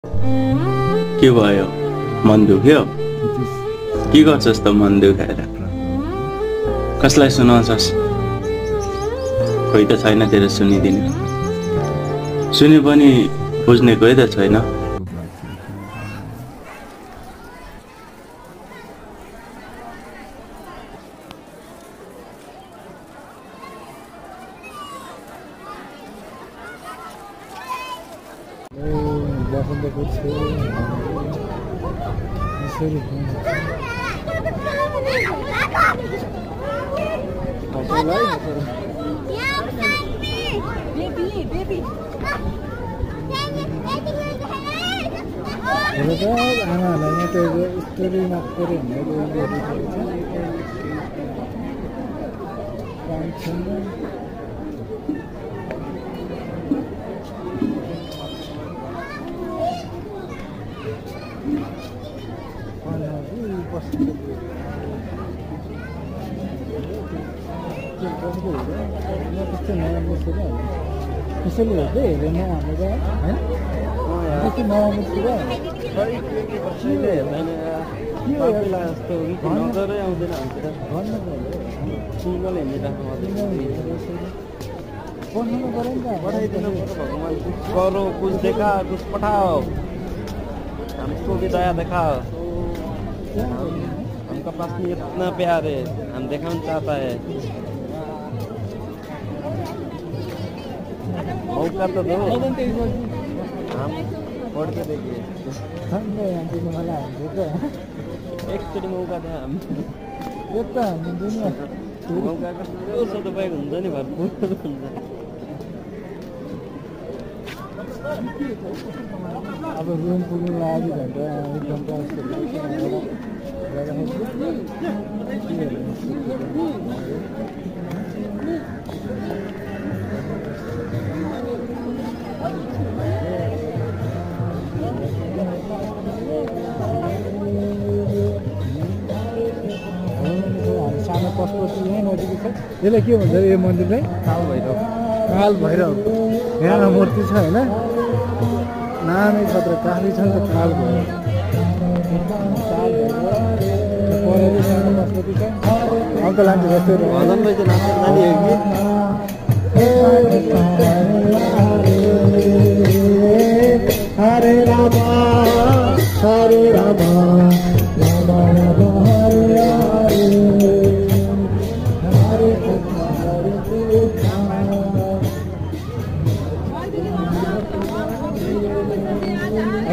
के भयो मन दुख्यो के गर्छस् त मन दुखाएर कसलाई सुनाउँछस् कोही त छैन तेरो सुनिदिने सुने पनि बुझ्ने कोही त छैन करो कुछ देखा कुछ पठाओ हमको भी दया दिखाओ हमका पास में इतना प्यार है हम दिखाना चाहता है मौका तो दो हम पढ़ के देखिए एक चोटि मौका दे हम मौका कस्तो सदुपयोग हुन्छ नि भरपुर हुन्छ अब रुम पुग्नु लागि घन्टा एक घन्टा जस्तो सानो पशुपति यहीँ नजिकै छ यसलाई के भन्छ यो मन्दिरलाई काल भैरव यहाँ मूर्ति छ होइन नामै छ तर काली छ नि त काल भैरव परेको सानो पशुपति छ अङ्कल लान्छ जस्तै हरे रामा हरे रामा राम राम हरे हरे